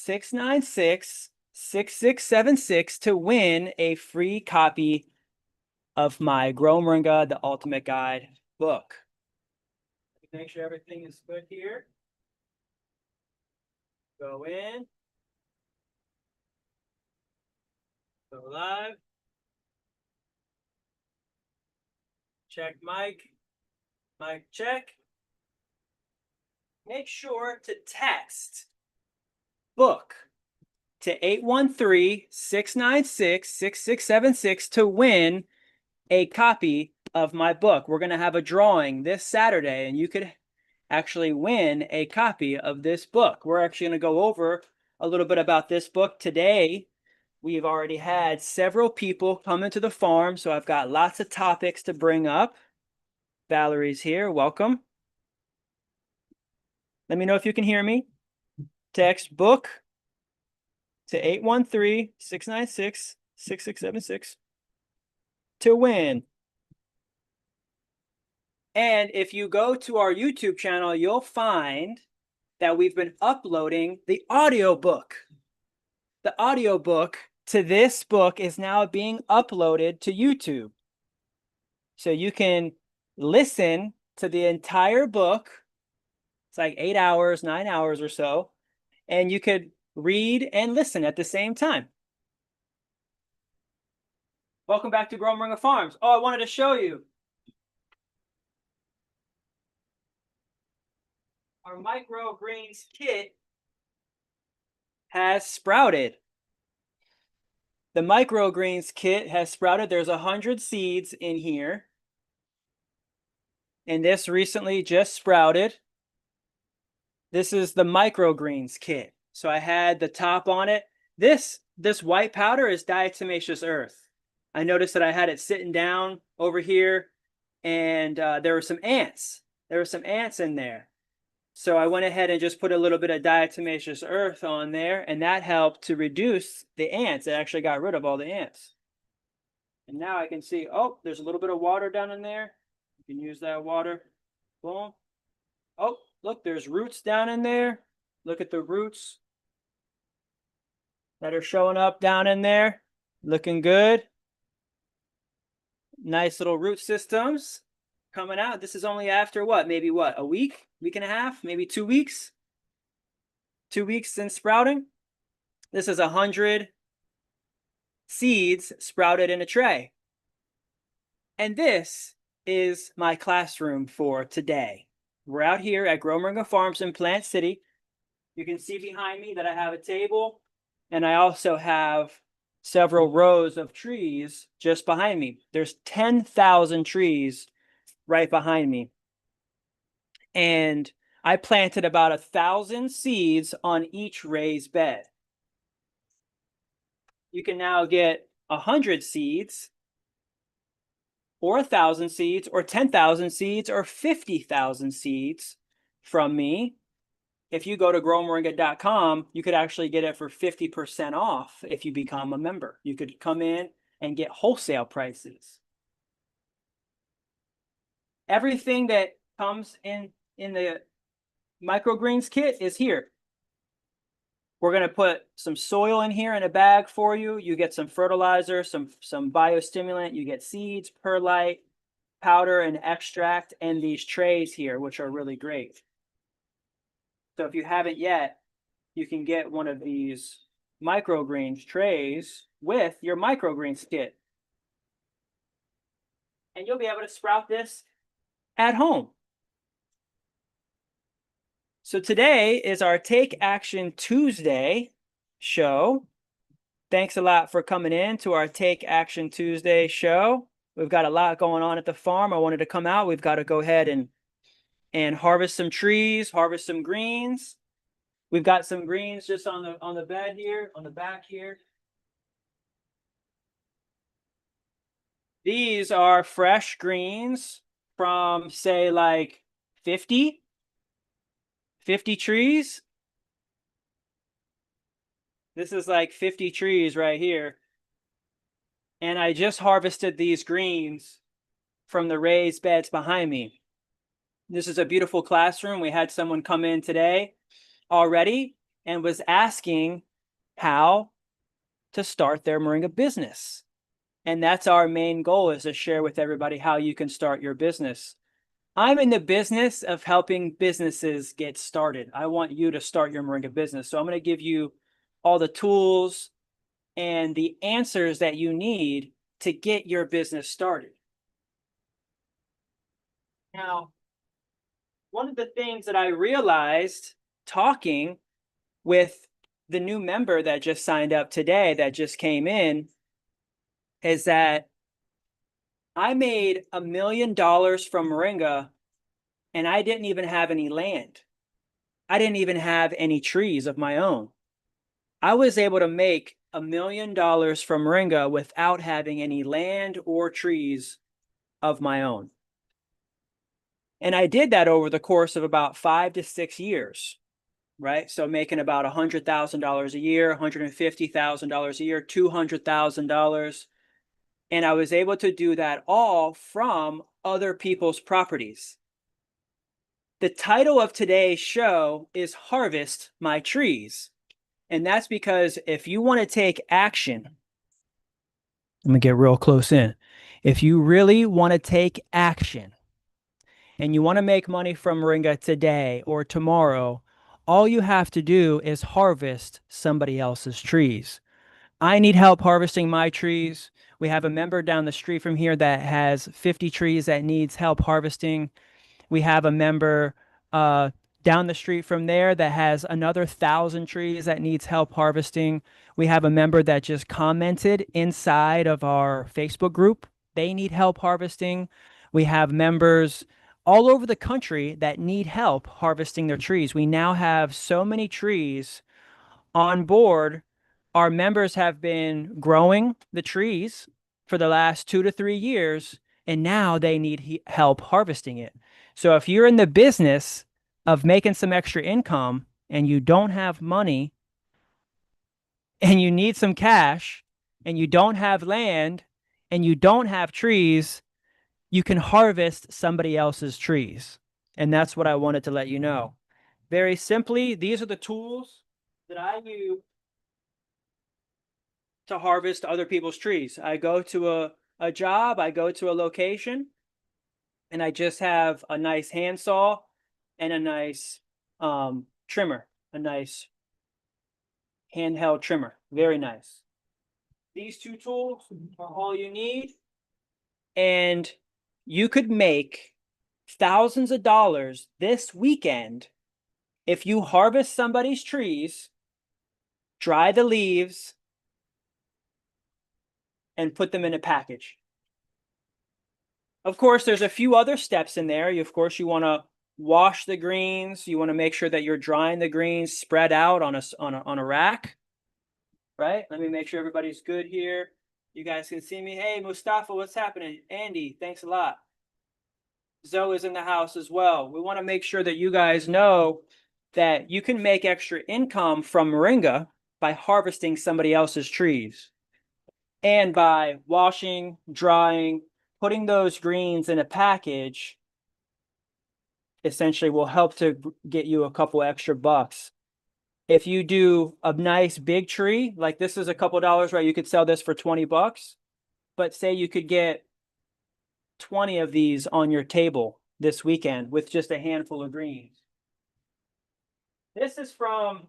696-6676 to win a free copy of my Grow Moringa, the Ultimate Guide book. Make sure everything is good here. Go in. Go live. Check mic. Mic check. Make sure to text book to 813-696-6676 to win a copy of my book. We're going to have a drawing this Saturday, and you could actually win a copy of this book. We're actually going to go over a little bit about this book today. We've already had several people come into the farm, so I've got lots of topics to bring up. Valerie's here. Welcome. Let me know if you can hear me. Text book to 813-696-6676 to win. And if you go to our YouTube channel, you'll find that we've been uploading the audiobook. The audiobook to this book is now being uploaded to YouTube. So you can listen to the entire book. It's like 8 hours, 9 hours or so. And you could read and listen at the same time. Welcome back to Grow Moringa Farms. Oh, I wanted to show you. Our microgreens kit has sprouted. The microgreens kit has sprouted. There's 100 seeds in here. And this recently just sprouted. This is the microgreens kit. So I had the top on it. This white powder is diatomaceous earth. I noticed that I had it sitting down over here, and there were some ants. There were some ants in there. So I went ahead and just put a little bit of diatomaceous earth on there, and that helped to reduce the ants. It actually got rid of all the ants. And now I can see, oh, there's a little bit of water down in there. You can use that water. Boom. Oh, look, there's roots down in there. Look at the roots that are showing up down in there. Looking good. Nice little root systems coming out. This is only after what? Maybe what? A week? Week and a half? Maybe 2 weeks? 2 weeks since sprouting. This is 100 seeds sprouted in a tray. And this is my classroom for today. We're out here at Grow Moringa Farms in Plant City. You can see behind me that I have a table, and I also have several rows of trees just behind me. There's 10,000 trees right behind me. And I planted about 1,000 seeds on each raised bed. You can now get 100 seeds, or 1,000 seeds, or 10,000 seeds, or 50,000 seeds from me. If you go to growmoringa.com, you could actually get it for 50% off if you become a member. You could come in and get wholesale prices. Everything that comes in the microgreens kit is here. We're going to put some soil in here in a bag for you. You get some fertilizer, some biostimulant. You get seeds, perlite, powder, and extract, and these trays here, which are really great. So if you haven't yet, you can get one of these microgreens trays with your microgreens kit. And you'll be able to sprout this at home. So today is our Take Action Tuesday show. Thanks a lot for coming in to our Take Action Tuesday show. We've got a lot going on at the farm. I wanted to come out. We've got to go ahead and harvest some trees, harvest some greens. We've got some greens just on the bed here, on the back here. These are fresh greens from, say, like 50 trees. This is like 50 trees right here. And I just harvested these greens from the raised beds behind me. This is a beautiful classroom. We had someone come in today already, and was asking how to start their Moringa business. And that's our main goal, is to share with everybody how you can start your business. I'm in the business of helping businesses get started. I want you to start your Moringa business. So I'm going to give you all the tools and the answers that you need to get your business started. Now, one of the things that I realized talking with the new member that just signed up today, that just came in, is that I made $1 million from Moringa and I didn't even have any land. I didn't even have any trees of my own. I was able to make $1 million from Moringa without having any land or trees of my own. And I did that over the course of about 5 to 6 years, right? So making about $100,000 a year, $150,000 a year, $200,000. And I was able to do that all from other people's properties. The title of today's show is Harvest My Trees. And that's because if you want to take action, let me get real close in. If you really want to take action and you want to make money from Moringa today or tomorrow, all you have to do is harvest somebody else's trees. I need help harvesting my trees. We have a member down the street from here that has 50 trees that needs help harvesting. We have a member down the street from there that has another 1,000 trees that needs help harvesting. We have a member that just commented inside of our Facebook group. They need help harvesting. We have members all over the country that need help harvesting their trees. We now have so many trees on board. Our members have been growing the trees for the last 2 to 3 years, and now they need help harvesting it. So if you're in the business of making some extra income and you don't have money and you need some cash and you don't have land and you don't have trees, you can harvest somebody else's trees. And that's what I wanted to let you know. Very simply, these are the tools that I use to harvest other people's trees. I go to a job, I go to a location, and I just have a nice handsaw and a nice trimmer, a nice handheld trimmer. Very nice. These two tools are all you need, and you could make thousands of dollars this weekend if you harvest somebody's trees, dry the leaves, and put them in a package. Of course, there's a few other steps in there. Of course, you want to wash the greens. You want to make sure that you're drying the greens spread out on a rack, right? Let me make sure everybody's good here. You guys can see me. Hey, Mustafa, what's happening? Andy, thanks a lot. Zoe is in the house as well. We want to make sure that you guys know that you can make extra income from Moringa by harvesting somebody else's trees and by washing, drying, putting those greens in a package essentially will help to get you a couple extra bucks. If you do a nice big tree, like this is a couple dollars, right? You could sell this for 20 bucks, but say you could get 20 of these on your table this weekend with just a handful of greens. This is from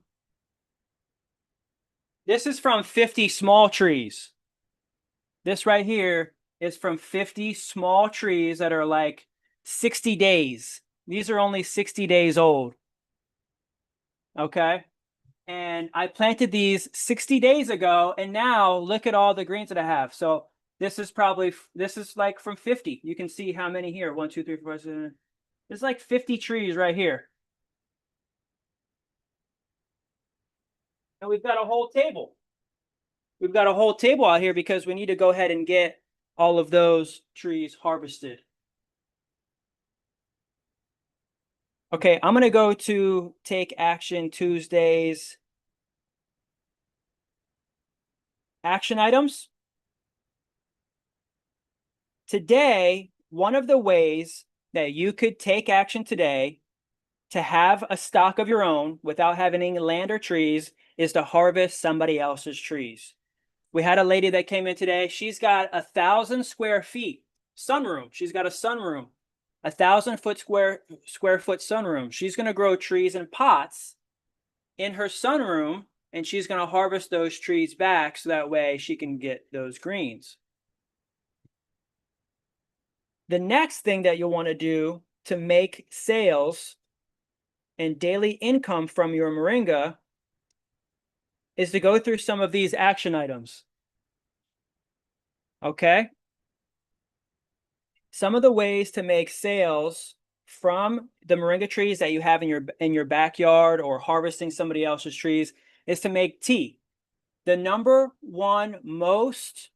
50 small trees. This right here is from 50 small trees that are like 60 days. These are only 60 days old. Okay. And I planted these 60 days ago, and now look at all the greens that I have. So this is like from 50. You can see how many here. 1, 2, 3, 4, 5, 6, 7. There's like 50 trees right here. And we've got a whole table. We've got a whole table out here because we need to go ahead and get all of those trees harvested. Okay, I'm going to go to Take Action Tuesdays. Action items. Today, one of the ways that you could take action today to have a stock of your own without having any land or trees is to harvest somebody else's trees. We had a lady that came in today. She's got 1,000 square feet sunroom. She's got a sunroom, 1,000 square foot sunroom. She's going to grow trees in pots in her sunroom, and she's going to harvest those trees back so that way she can get those greens. The next thing that you'll want to do to make sales and daily income from your moringa is to go through some of these action items. Okay? Some of the ways to make sales from the moringa trees that you have in your backyard or harvesting somebody else's trees is to make tea. The number one most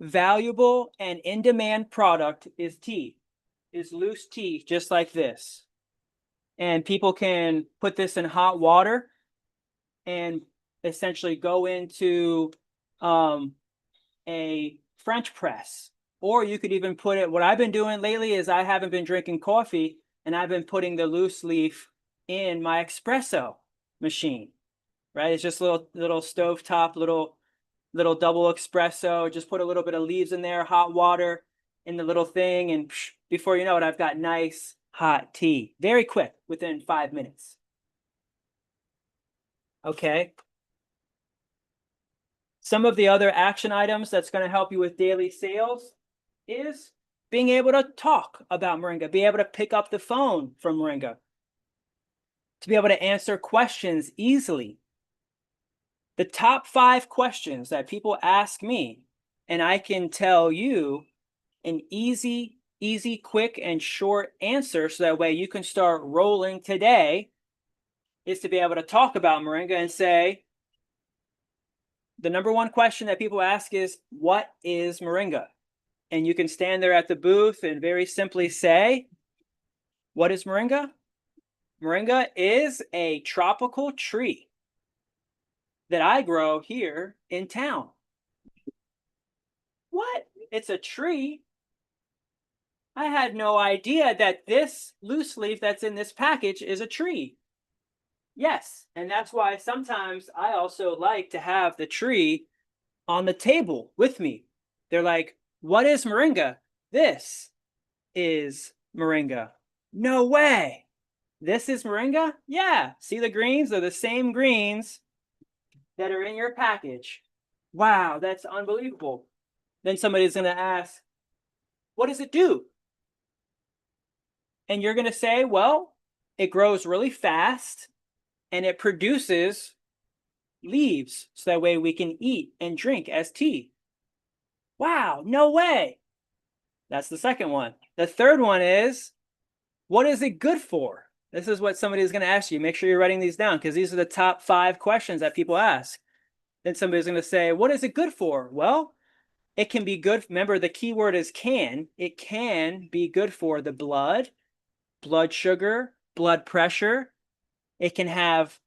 valuable and in-demand product is tea, is loose tea, just like this. And people can put this in hot water and essentially go into a French press. Or you could even put it, what I've been doing lately is I haven't been drinking coffee, and I've been putting the loose leaf in my espresso machine, right? It's just little stovetop, little double espresso. Just put a little bit of leaves in there, hot water in the little thing, and before you know it, I've got nice hot tea. Very quick, within 5 minutes. Okay. Some of the other action items that's going to help you with daily sales is being able to talk about moringa, be able to pick up the phone from moringa, to be able to answer questions easily. The top 5 questions that people ask me, and I can tell you an easy, quick, and short answer so that way you can start rolling today, is to be able to talk about moringa and say, the number one question that people ask is, what is moringa? And you can stand there at the booth and very simply say, what is moringa? Moringa is a tropical tree that I grow here in town. What? It's a tree? I had no idea that this loose leaf that's in this package is a tree. Yes, and that's why sometimes I also like to have the tree on the table with me. They're like, what is moringa? This is moringa. No way. This is moringa? Yeah. See the greens? They're the same greens that are in your package. Wow, that's unbelievable. Then somebody's going to ask, what does it do? And you're going to say, well, it grows really fast and it produces leaves so that way we can eat and drink as tea. Wow, no way. That's the second one. The third one is, what is it good for? This is what somebody is going to ask you. Make sure you're writing these down because these are the top 5 questions that people ask. Then somebody's going to say, what is it good for? Well, it can be good. Remember, the key word is can. It can be good for the blood sugar, blood pressure. It can have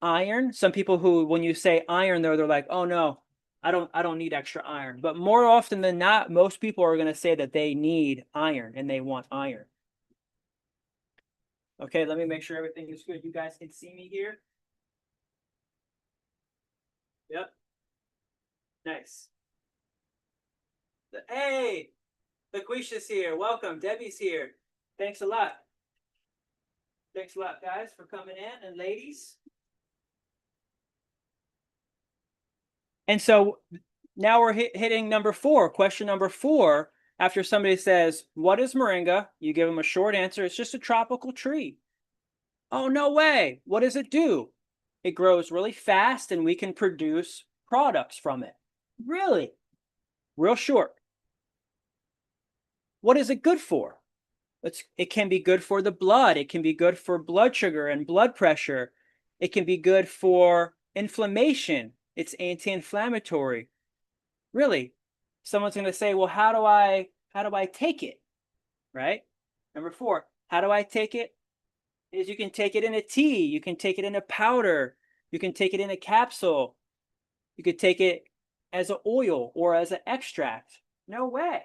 iron. Some people who, when you say iron, they're like, oh no, I don't need extra iron. But more often than not, most people are going to say that they need iron and they want iron. Okay, let me make sure everything is good. You guys can see me here. Yep. Nice. Hey, LaQuisha's here. Welcome. Debbie's here. Thanks a lot. Thanks a lot, guys, for coming in, and ladies. And so now we're hitting number 4, question number 4. After somebody says, what is moringa? You give them a short answer. It's just a tropical tree. Oh, no way. What does it do? It grows really fast and we can produce products from it. Really? Real short. What is it good for? It can be good for the blood. It can be good for blood sugar and blood pressure. It can be good for inflammation. It's anti-inflammatory. Really? Someone's going to say, well, how do I take it? Right? Number 4, how do I take it? Is you can take it in a tea. You can take it in a powder. You can take it in a capsule. You could take it as an oil or as an extract. No way.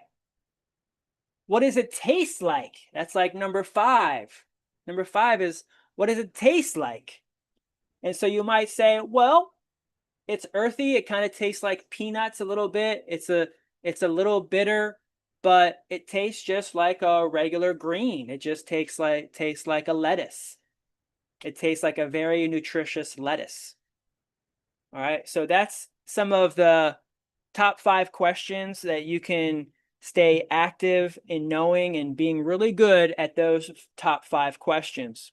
What does it taste like? That's like number 5. Number 5 is, what does it taste like? And so you might say, well, it's earthy. It kind of tastes like peanuts a little bit. It's a little bitter, but it tastes just like a regular green. It just tastes like a lettuce. It tastes like a very nutritious lettuce. All right. So that's some of the top 5 questions that you can stay active in knowing and being really good at those top 5 questions.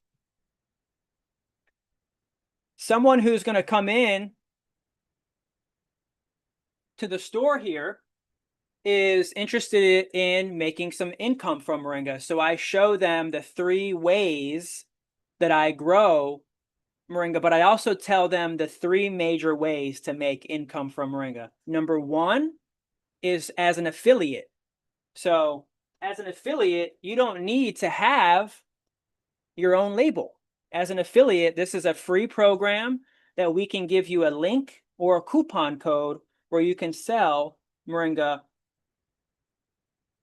Someone who's going to come in to the store here is interested in making some income from moringa. So I show them the 3 ways that I grow moringa, but I also tell them the 3 major ways to make income from moringa. Number 1 is as an affiliate. So as an affiliate, you don't need to have your own label. As an affiliate, this is a free program that we can give you a link or a coupon code where you can sell moringa.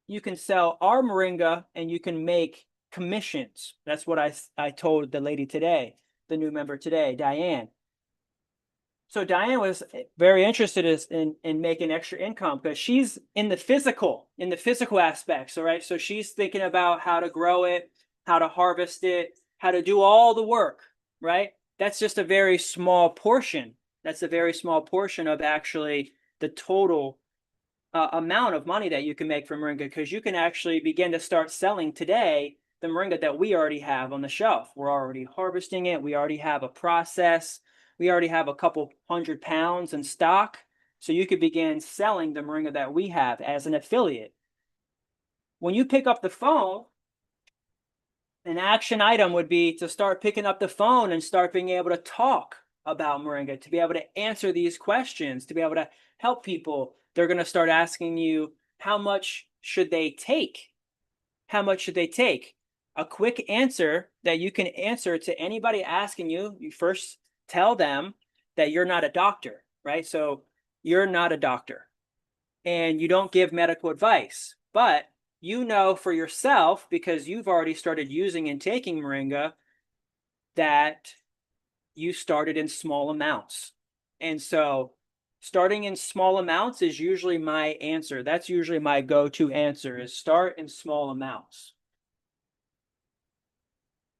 You can sell our moringa and you can make commissions. That's what I told the lady today, the new member today, Diane. So Diane was very interested in making extra income because she's in the physical aspects. All right. So she's thinking about how to grow it, how to harvest it, how to do all the work. Right. That's just a very small portion. That's a very small portion of actually the total amount of money that you can make from moringa, because you can actually begin to start selling today the moringa that we already have on the shelf. We're already harvesting it. We already have a process. We already have a couple 100 pounds in stock. So you could begin selling the moringa that we have as an affiliate. When you pick up the phone, an action item would be to start picking up the phone and start being able to talk about moringa, to be able to answer these questions, to be able to help people. They're going to start asking you, how much should they take? How much should they take? A quick answer that you can answer to anybody asking you, you first tell them that you're not a doctor, right? So you're not a doctor and you don't give medical advice, but you know for yourself, because you've already started using and taking moringa, that you started in small amounts. And so starting in small amounts is usually my answer. That's usually my go-to answer, is start in small amounts.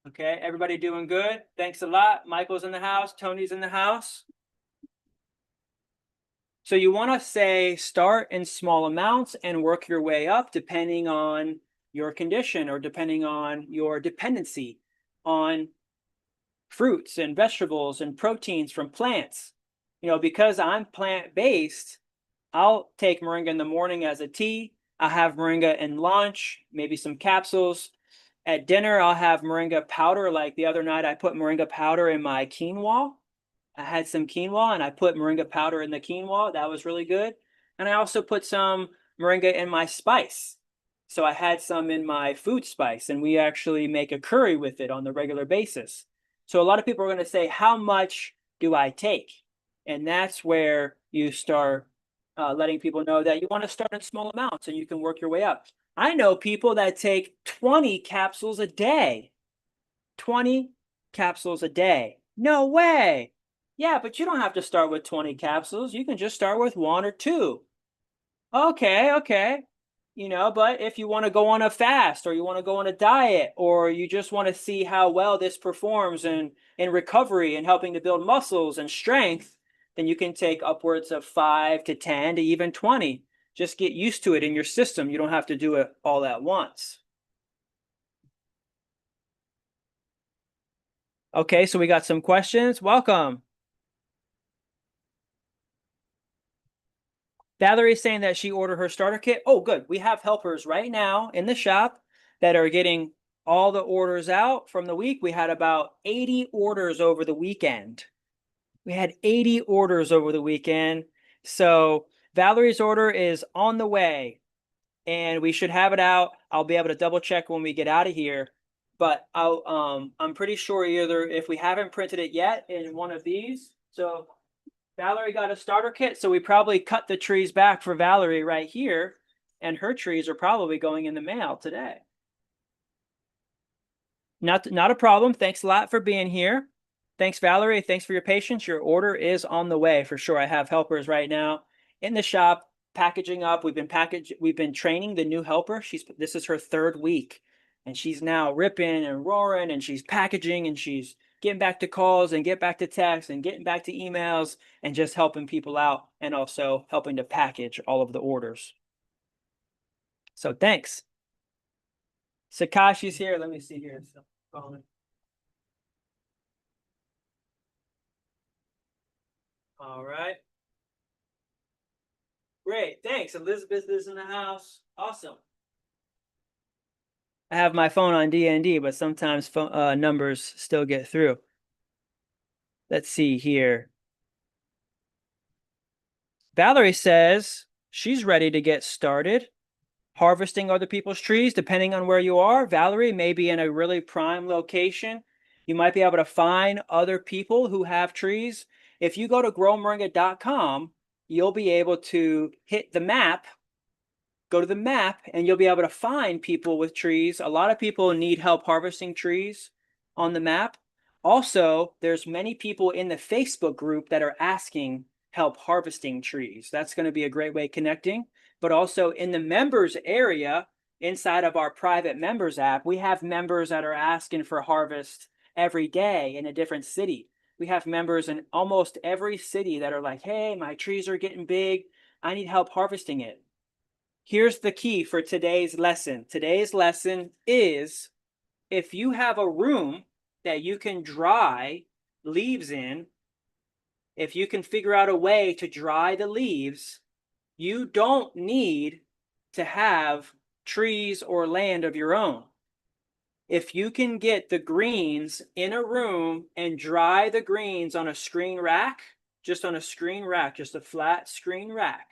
Okay, everybody doing good? Thanks a lot. Michael's in the house. Tony's in the house. So you want to say start in small amounts and work your way up depending on your condition or depending on your dependency on fruits and vegetables and proteins from plants. Because I'm plant-based, I'll take moringa in the morning as a tea. I'll have moringa in lunch, maybe some capsules. At dinner, I'll have moringa powder. Like the other night, I put moringa powder in my quinoa. I had some quinoa and I put moringa powder in the quinoa. That was really good. And I also put some moringa in my spice. So I had some in my food spice, and we actually make a curry with it on the regular basis. So a lot of people are going to say, how much do I take? And that's where you start letting people know that you want to start in small amounts and you can work your way up. I know people that take 20 capsules a day. 20 capsules a day. No way. Yeah, but you don't have to start with 20 capsules. You can just start with 1 or 2. Okay. But if you want to go on a fast or you want to go on a diet or you just want to see how well this performs in recovery and helping to build muscles and strength, then you can take upwards of 5 to 10 to even 20. Just get used to it in your system. You don't have to do it all at once. Okay, so we got some questions. Welcome. Valerie's saying that she ordered her starter kit. Oh, good. We have helpers right now in the shop that are getting all the orders out from the week. We had about 80 orders over the weekend. We had 80 orders over the weekend. So Valerie's order is on the way and we should have it out. I'll be able to double check when we get out of here. But I'm pretty sure either if we haven't printed it yet in one of these. So Valerie got a starter kit, so we probably cut the trees back for Valerie right here, and her trees are probably going in the mail today. Not a problem. Thanks a lot for being here. Thanks, Valerie. Thanks for your patience. Your order is on the way for sure. I have helpers right now in the shop packaging up. We've been training the new helper. This is her third week, and she's now ripping and roaring, and she's packaging, and she's getting back to calls and get back to texts and getting back to emails and just helping people out and also helping to package all of the orders. So thanks. Sakashi's here. Let me see here. All right. Great. Thanks. Elizabeth is in the house. Awesome. I have my phone on D&D, but sometimes numbers still get through. Let's see here. Valerie says she's ready to get started harvesting other people's trees, depending on where you are. Valerie may be in a really prime location. You might be able to find other people who have trees. If you go to growmoringa.com, you'll be able to hit the map, go to the map, and you'll be able to find people with trees. A lot of people need help harvesting trees on the map. Also, there's many people in the Facebook group that are asking help harvesting trees. That's going to be a great way of connecting. But also in the members area, inside of our private members app, we have members that are asking for harvest every day in a different city. We have members in almost every city that are like, hey, my trees are getting big. I need help harvesting it. Here's the key for today's lesson. Today's lesson is if you have a room that you can dry leaves in, if you can figure out a way to dry the leaves, you don't need to have trees or land of your own. If you can get the greens in a room and dry the greens on a screen rack, just on a screen rack, just a flat screen rack,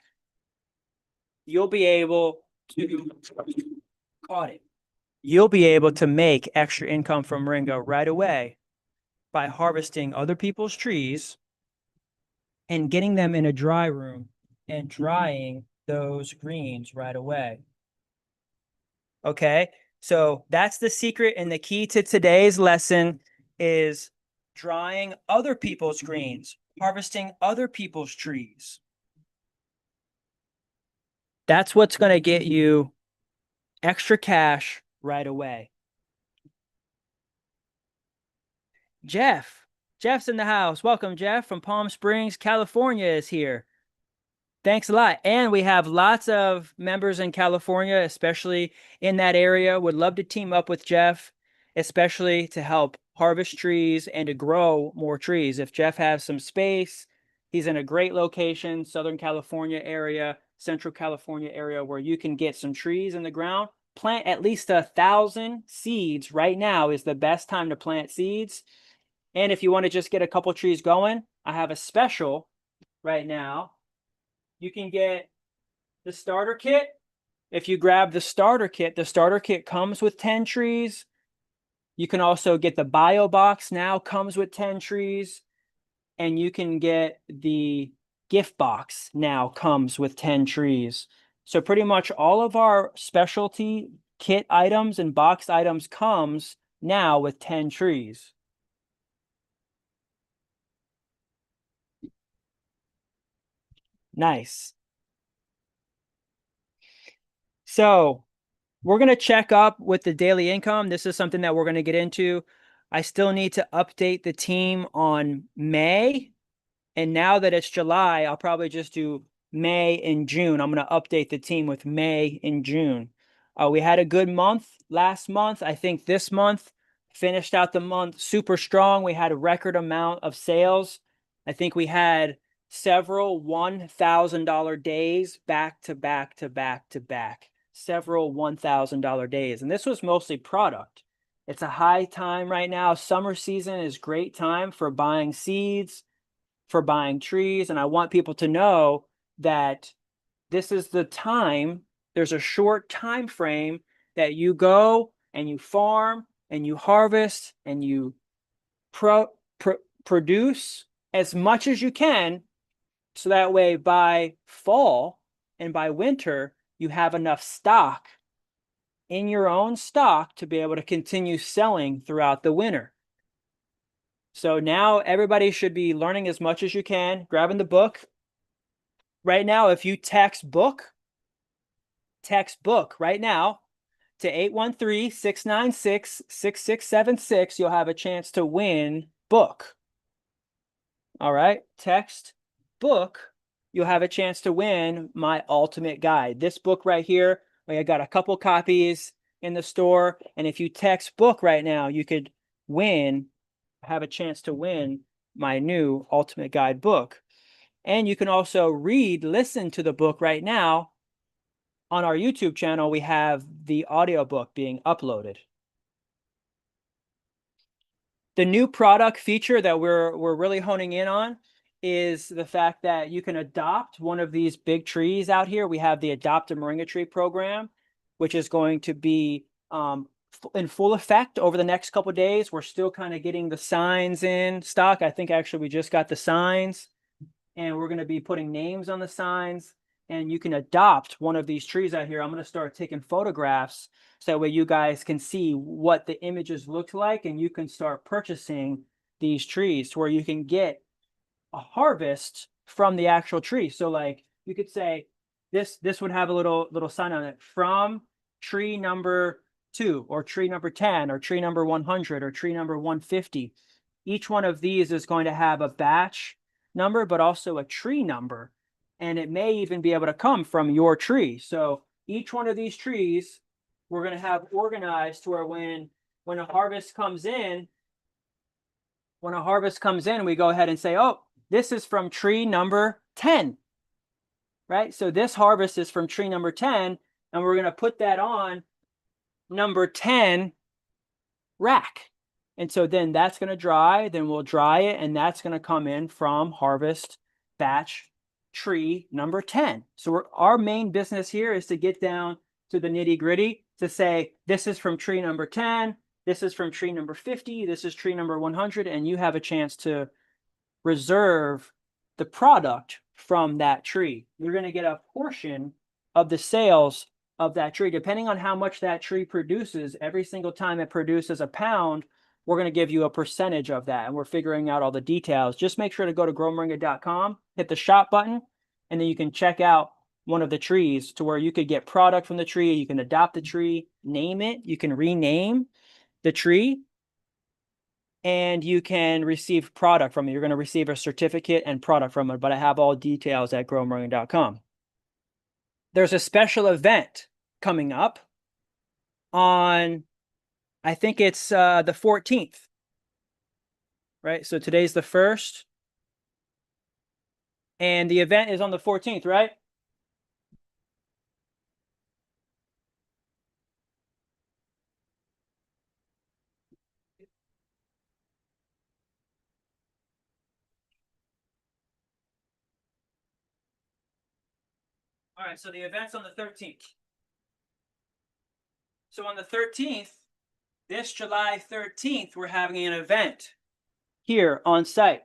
you'll be able to You'll be able to make extra income from Moringa right away by harvesting other people's trees and getting them in a dry room and drying those greens right away. Okay, so that's the secret, and the key to today's lesson is drying other people's greens, harvesting other people's trees. That's what's going to get you extra cash right away. Jeff's in the house. Welcome, Jeff, from Palm Springs, California is here. Thanks a lot. And we have lots of members in California, especially in that area. Would love to team up with Jeff, especially to help harvest trees and to grow more trees. If Jeff has some space, he's in a great location, Southern California area, Central California area, where you can get some trees in the ground. Plant at least 1,000 seeds. Right now is the best time to plant seeds. And if you want to just get a couple trees going, I have a special right now. You can get the starter kit. If you grab the starter kit comes with 10 trees. You can also get the bio box, now comes with 10 trees. And you can get the gift box, now comes with 10 trees. So pretty much all of our specialty kit items and box items comes now with 10 trees. Nice. So we're going to check up with the daily income. This is something that we're going to get into. I still need to update the team on May. And now that it's July, I'll probably just do May and June. I'm going to update the team with May and June. We had a good month last month. I think this month finished out the month super strong. We had a record amount of sales. I think we had several $1,000 days back to back to back to back. Several $1,000 days. And this was mostly product. It's a high time right now. Summer season is great time for buying seeds, for buying trees. And I want people to know that this is the time. There's a short time frame that you go and you farm and you harvest and you produce as much as you can, so that way by fall and by winter you have enough stock in your own stock to be able to continue selling throughout the winter. So now everybody should be learning as much as you can, grabbing the book. Right now, if you text book right now to 813-696-6676, you'll have a chance to win book. All right, text book, you'll have a chance to win my ultimate guide. This book right here, I got a couple copies in the store, and if you text book right now, you could have a chance to win my new ultimate guide book. And you can also listen to the book right now. On our YouTube channel, we have the audiobook being uploaded. The new product feature that we're really honing in on is the fact that you can adopt one of these big trees out here. We have the Adopt a Moringa Tree program, which is going to be in full effect over the next couple of days. We're still kind of getting the signs in stock. I think actually we just got the signs, and we're going to be putting names on the signs. And you can adopt one of these trees out here. I'm going to start taking photographs so that way you guys can see what the images look like, and you can start purchasing these trees to where you can get a harvest from the actual tree. So like you could say this would have a little sign on it, from tree number 2 or tree number 10 or tree number 100 or tree number 150. Each one of these is going to have a batch number, but also a tree number. And it may even be able to come from your tree. So each one of these trees, we're going to have organized to where when a harvest comes in, we go ahead and say, oh, this is from tree number 10, right? So this harvest is from tree number 10, and we're going to put that on number 10 rack. And so then that's going to dry, then we'll dry it, and that's going to come in from harvest batch tree number 10. So our main business here is to get down to the nitty gritty, to say, this is from tree number 10, this is from tree number 50, this is tree number 100, and you have a chance to reserve the product from that tree. You're going to get a portion of the sales of that tree, depending on how much that tree produces. Every single time it produces a pound, we're going to give you a percentage of that, and we're figuring out all the details. Just make sure to go to growmoringa.com, hit the shop button, and then you can check out one of the trees to where you could get product from the tree. You can adopt the tree, name it, you can rename the tree, and you can receive product from it. You're going to receive a certificate and product from it, but I have all details at growmoringa.com. There's a special event coming up on, I think it's the 14th, right? So today's the 1st, and the event is on the 14th, right? All right, so the event's on the 13th. So on the 13th, this July 13th, we're having an event here on site.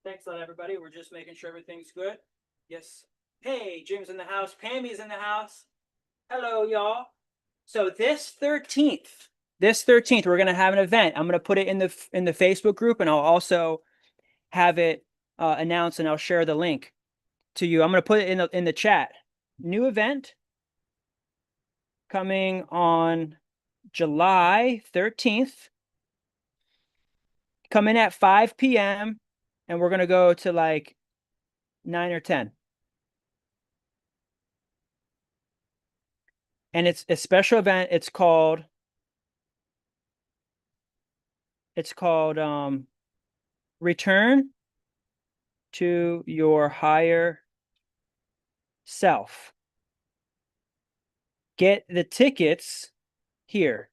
Thanks a lot, everybody. We're just making sure everything's good. Yes. Hey, Jim's in the house. Pammy's in the house. Hello, y'all. So this 13th, we're going to have an event. I'm going to put it in the Facebook group, and I'll also have it announced, and I'll share the link to you. I'm going to put it in the chat. New event coming on July 13th. Come in at 5 p.m. and we're going to go to like 9 or 10. And it's a special event. It's called Return to Your Higher Self. Get the tickets here.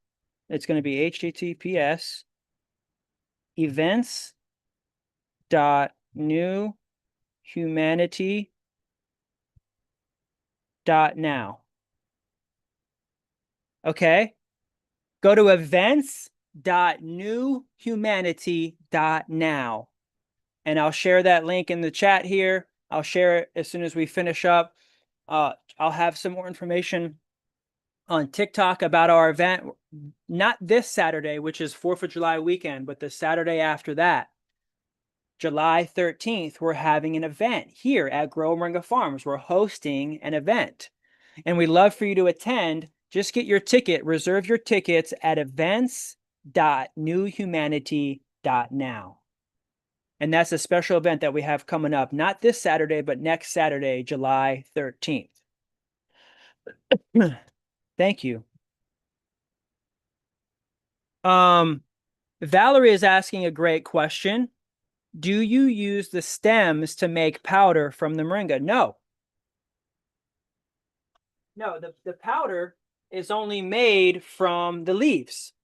It's going to be https://events.newhumanity.now. Okay? Go to events.newhumanity.now. And I'll share that link in the chat here. I'll share it as soon as we finish up. I'll have some more information on TikTok about our event, not this Saturday, which is 4th of July weekend, but the Saturday after that, July 13th, we're having an event here at Grow Moringa Farms. We're hosting an event, and we'd love for you to attend. Just get your ticket, reserve your tickets at events.newhumanity.now. And that's a special event that we have coming up, not this Saturday, but next Saturday, July 13th. Thank you. Valerie is asking a great question. Do you use the stems to make powder from the moringa? No. No, the powder is only made from the leaves.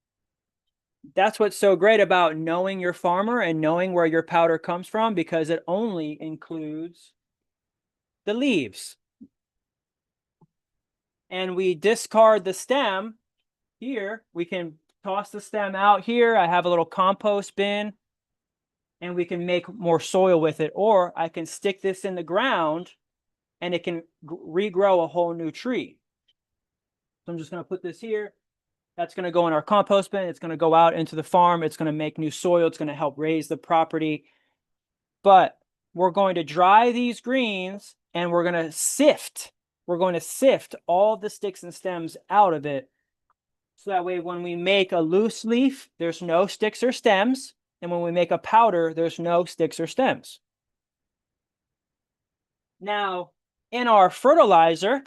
That's what's so great about knowing your farmer and knowing where your powder comes from, because it only includes the leaves. And we discard the stem here. We can toss the stem out here. I have a little compost bin, and we can make more soil with it. Or I can stick this in the ground and it can regrow a whole new tree. So I'm just going to put this here. That's going to go in our compost bin. It's going to go out into the farm. It's going to make new soil. It's going to help raise the property. But we're going to dry these greens and we're going to sift. We're going to sift all the sticks and stems out of it. So that way, when we make a loose leaf, there's no sticks or stems. And when we make a powder, there's no sticks or stems. Now, in our fertilizer,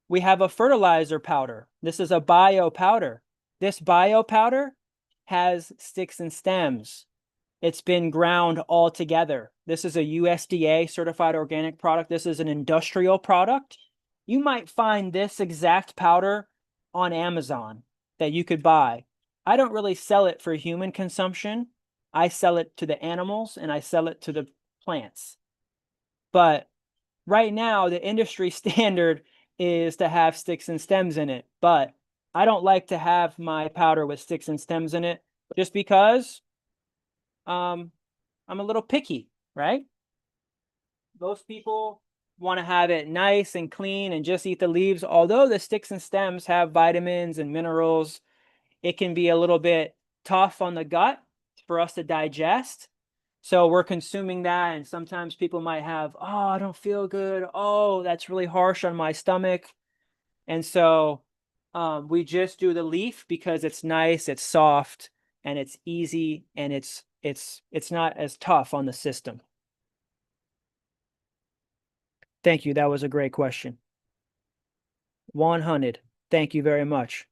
we have a fertilizer powder. This is a bio powder. This bio powder has sticks and stems. It's been ground all together. This is a USDA certified organic product. This is an industrial product. You might find this exact powder on Amazon that you could buy. I don't really sell it for human consumption. I sell it to the animals and I sell it to the plants. But right now, the industry standard is to have sticks and stems in it. But I don't like to have my powder with sticks and stems in it just because I'm a little picky, right? Most people want to have it nice and clean and just eat the leaves. Although the sticks and stems have vitamins and minerals, it can be a little bit tough on the gut for us to digest. So we're consuming that, and sometimes people might have, oh, I don't feel good. Oh, that's really harsh on my stomach. And so we just do the leaf because it's nice, it's soft, and it's easy, and it's not as tough on the system. Thank you. That was a great question. 100. Thank you very much.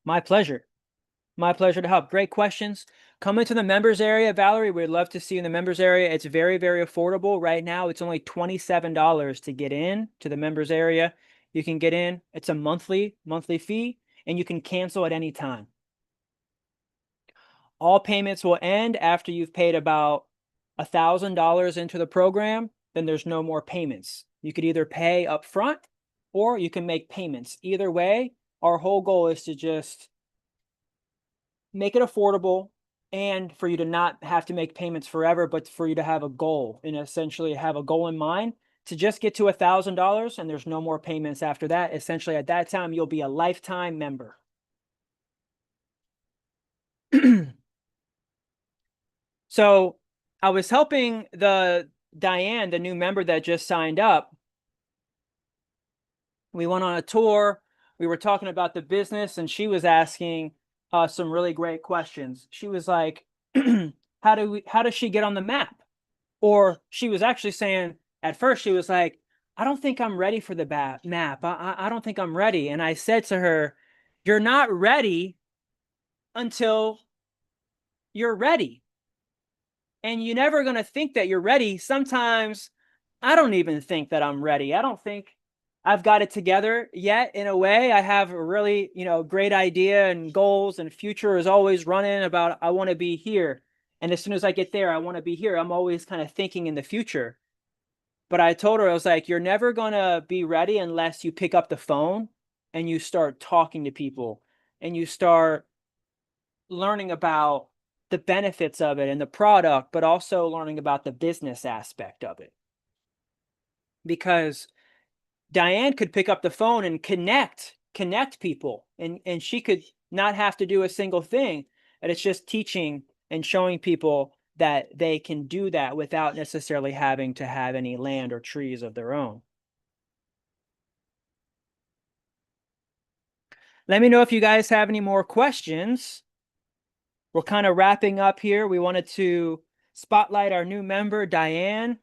My pleasure. My pleasure to help. Great questions. Come into the members area, Valerie. We'd love to see you in the members area. It's very, very affordable. Right now, it's only $27 to get in to the members area. You can get in. It's a monthly fee, and you can cancel at any time. All payments will end after you've paid about $1,000 into the program. Then there's no more payments. You could either pay up front or you can make payments. Either way, our whole goal is to just make it affordable and for you to not have to make payments forever, but for you to have a goal and essentially have a goal in mind to just get to $1,000, and there's no more payments after that. Essentially, at that time, you'll be a lifetime member. So I was helping Diane, the new member that just signed up. We went on a tour. We were talking about the business, and she was asking some really great questions. She was like, how does she get on the map? Or she was actually saying, at first she was like, I don't think I'm ready for the map. I don't think I'm ready. And I said to her, you're not ready until you're ready. And you're never going to think that you're ready. Sometimes I don't even think that I'm ready. I don't think I've got it together yet. In a way, I have a really, great idea and goals, and future is always running about, I want to be here. And as soon as I get there, I want to be here. I'm always kind of thinking in the future. But I told her, I was like, you're never going to be ready unless you pick up the phone and you start talking to people and you start learning about the benefits of it and the product, but also learning about the business aspect of it. Because Diane could pick up the phone and connect people, and she could not have to do a single thing. And it's just teaching and showing people that they can do that without necessarily having to have any land or trees of their own. Let me know if you guys have any more questions. We're kind of wrapping up here. We wanted to spotlight our new member, Diane.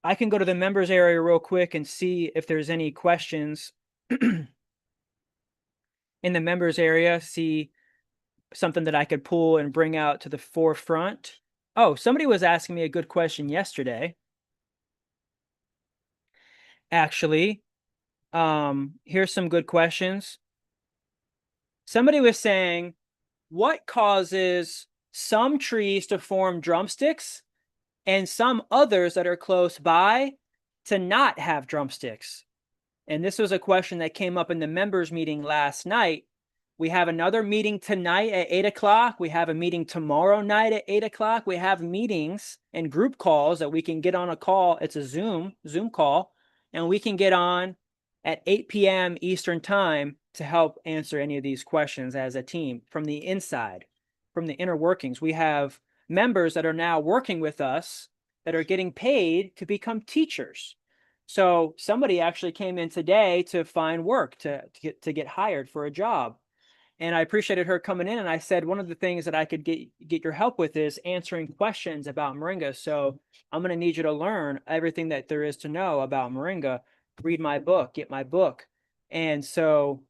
I can go to the members area real quick and see if there's any questions in the members area, see something that I could pull and bring out to the forefront. Oh, somebody was asking me a good question yesterday. Actually, here's some good questions. Somebody was saying, what causes some trees to form drumsticks and some others that are close by to not have drumsticks? And this was a question that came up in the members meeting last night. We have another meeting tonight at 8 o'clock. We have a meeting tomorrow night at 8 o'clock. We have meetings and group calls that we can get on a call. It's a Zoom call, and we can get on at 8 p.m. Eastern time to help answer any of these questions as a team from the inside, from the inner workings. We have members that are now working with us that are getting paid to become teachers. So somebody actually came in today to find work, to get hired for a job. And I appreciated her coming in, and I said, one of the things that I could get your help with is answering questions about Moringa. So I'm going to need you to learn everything that there is to know about Moringa. Read my book, get my book. And so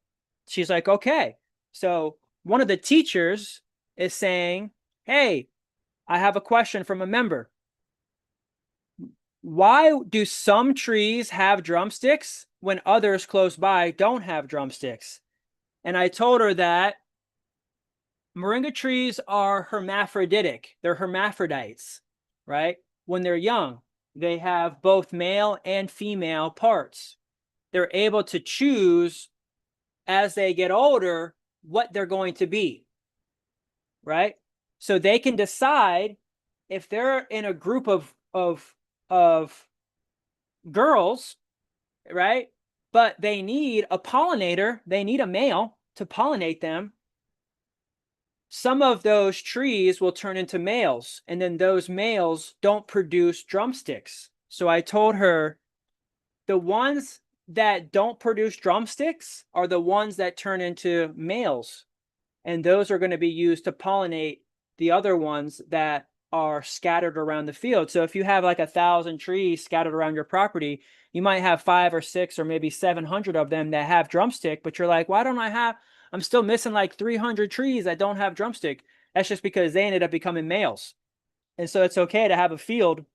she's like, okay. So one of the teachers is saying, hey, I have a question from a member. Why do some trees have drumsticks when others close by don't have drumsticks? And I told her that Moringa trees are hermaphroditic. They're hermaphrodites, right? When they're young, they have both male and female parts. They're able to choose as they get older what they're going to be, right? So they can decide if they're in a group of girls, right? But they need a pollinator, they need a male to pollinate them. Some of those trees will turn into males, and then those males don't produce drumsticks. So I told her the ones that don't produce drumsticks are the ones that turn into males, and those are going to be used to pollinate the other ones that are scattered around the field. So if you have like 1,000 trees scattered around your property, you might have 5 or 6 or maybe 700 of them that have drumstick, but you're like, why don't I have, I'm still missing like 300 trees that don't have drumstick. That's just because they ended up becoming males. And so it's okay to have a field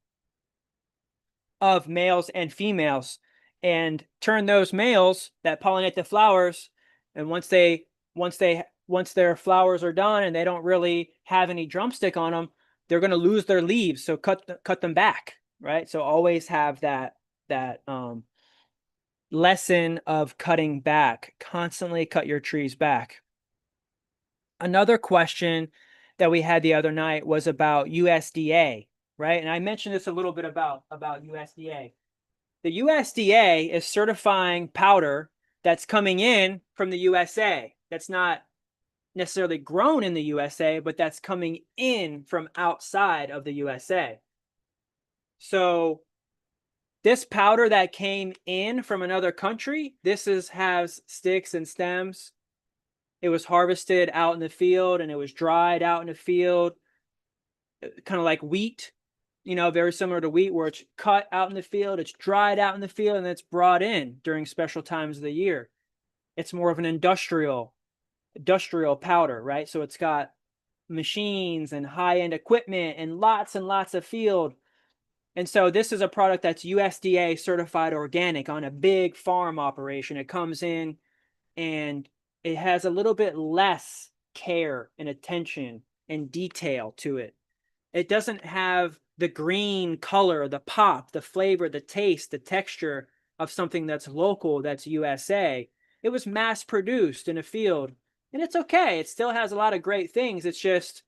of males and females and turn those males that pollinate the flowers. And once their flowers are done and they don't really have any drumstick on them, they're going to lose their leaves. So cut them back, right? So always have that lesson of cutting back. Constantly cut your trees back. Another question that we had the other night was about USDA, right? And I mentioned this a little bit about USDA. The USDA is certifying powder that's coming in from the USA. That's not necessarily grown in the USA, but that's coming in from outside of the USA. So this powder that came in from another country, has sticks and stems. It was harvested out in the field and it was dried out in the field, kind of like wheat, very similar to wheat, where it's cut out in the field, it's dried out in the field, and it's brought in during special times of the year. It's more of an industrial powder, right? So it's got machines and high-end equipment and lots of field. And so this is a product that's USDA certified organic on a big farm operation. It comes in and it has a little bit less care and attention and detail to it. It doesn't have the green color, the pop, the flavor, the taste, the texture of something that's local, that's USA. It was mass produced in a field, and it's okay. It still has a lot of great things. It's just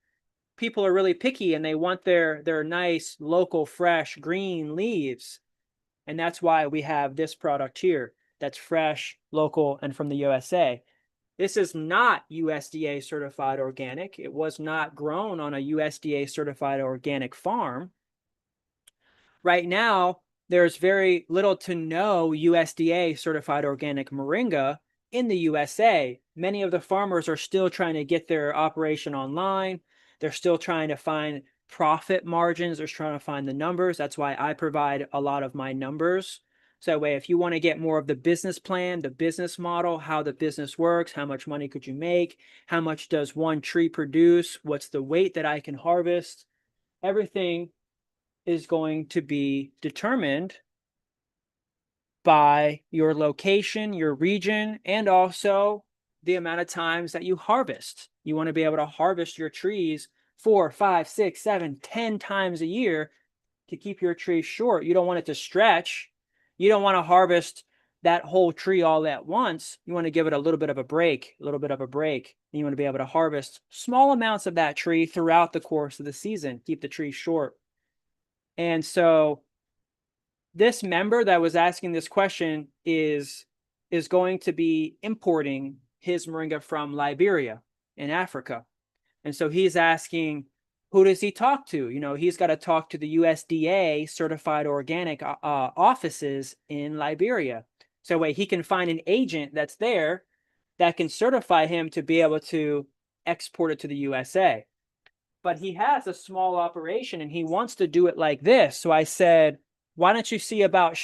people are really picky and they want their nice, local, fresh, green leaves. And that's why we have this product here that's fresh, local, and from the USA. This is not USDA certified organic. It was not grown on a USDA certified organic farm. Right now, there's very little to no USDA certified organic moringa in the USA. Many of the farmers are still trying to get their operation online. They're still trying to find profit margins. They're trying to find the numbers. That's why I provide a lot of my numbers. So that way, if you want to get more of the business plan, the business model, how the business works, how much money could you make, how much does one tree produce, what's the weight that I can harvest, everything is going to be determined by your location, your region, and also the amount of times that you harvest. You want to be able to harvest your trees 4, 5, 6, 7, 10 times a year to keep your tree short. You don't want it to stretch. You don't want to harvest that whole tree all at once. You want to give it a little bit of a break, a little bit of a break. And you want to be able to harvest small amounts of that tree throughout the course of the season, keep the tree short. And so this member that was asking this question is going to be importing his moringa from Liberia in Africa. And so he's asking, who does he talk to? You know, he's got to talk to the USDA certified organic offices in Liberia. So way he can find an agent that's there that can certify him to be able to export it to the USA. But he has a small operation and he wants to do it like this. So I said, why don't you see about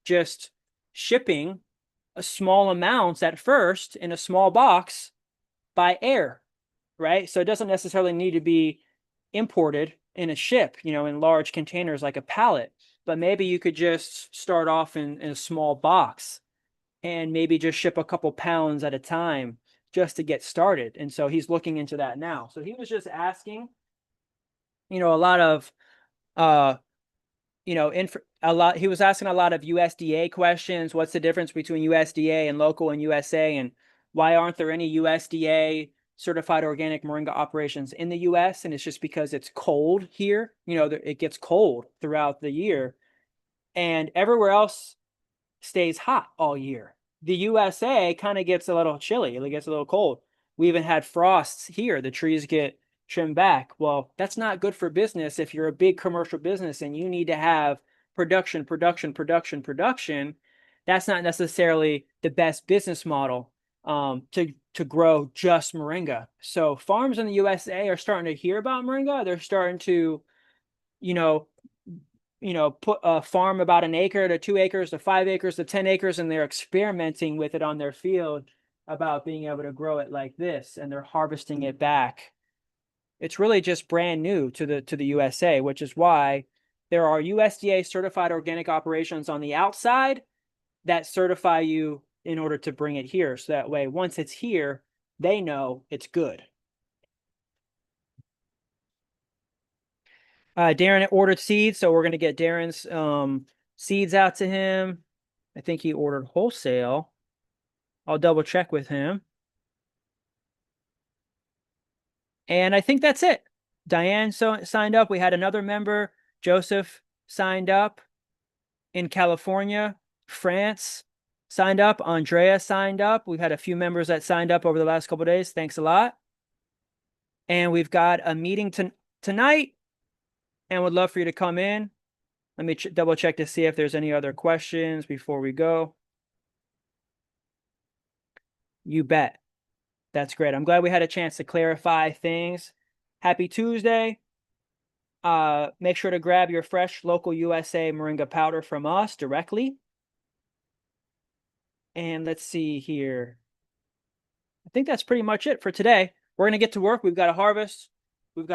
just shipping a small amounts at first in a small box by air, right? So it doesn't necessarily need to be imported in a ship, you know, in large containers like a pallet, but maybe you could just start off in a small box and maybe just ship a couple pounds at a time just to get started. And so he's looking into that now. So he was just asking, you know, a lot of he was asking a lot of USDA questions. What's the difference between USDA and local and USA? And why aren't there any USDA certified organic moringa operations in the US? And it's just because it's cold here. You know, it gets cold throughout the year. And everywhere else stays hot all year. The USA kind of gets a little chilly. It gets a little cold. We even had frosts here. The trees get trimmed back. Well, that's not good for business if you're a big commercial business and you need to have production. That's not necessarily the best business model to grow just moringa. So farms in the USA are starting to hear about moringa. They're starting to, put a farm about an acre to 2 acres to 5 acres to 10 acres, and they're experimenting with it on their field about being able to grow it like this, and they're harvesting it back. It's really just brand new to the USA, which is why there are USDA certified organic operations on the outside that certify you in order to bring it here. So that way, once it's here, they know it's good. Darren ordered seeds, so we're going to get Darren's seeds out to him. I think he ordered wholesale. I'll double check with him. And I think that's it. Diane signed up. We had another member, Joseph, signed up in California. France signed up. Andrea signed up. We've had a few members that signed up over the last couple of days. Thanks a lot. And we've got a meeting tonight, and would love for you to come in. Let me double check to see if there's any other questions before we go. You bet. That's great. I'm glad we had a chance to clarify things. Happy Tuesday. Make sure to grab your fresh local USA moringa powder from us directly. And let's see here. I think that's pretty much it for today. We're going to get to work. We've got to harvest. We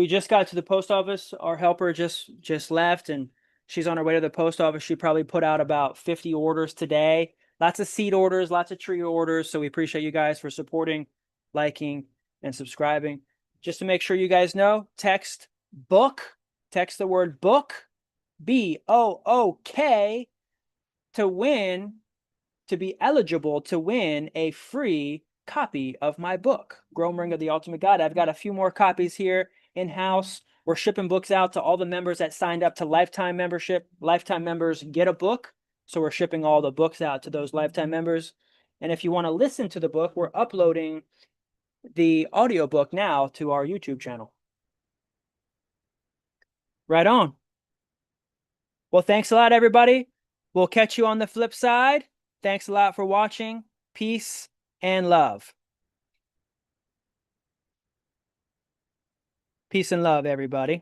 just got to the post office. Our helper just left, and she's on her way to the post office. She probably put out about 50 orders today. Lots of seed orders, lots of tree orders. So we appreciate you guys for supporting, liking, and subscribing. Just to make sure you guys know, text book, text the word book, BOOK, to be eligible to win a free copy of my book, Grow Moringa, the Ultimate Guide. I've got a few more copies here in-house We're shipping books out to all the members that signed up to lifetime membership. Lifetime members get a book. So we're shipping all the books out to those lifetime members. And if you want to listen to the book, we're uploading the audiobook now to our YouTube channel. Right on. Well, thanks a lot, everybody. We'll catch you on the flip side. Thanks a lot for watching. Peace and love. Peace and love, everybody.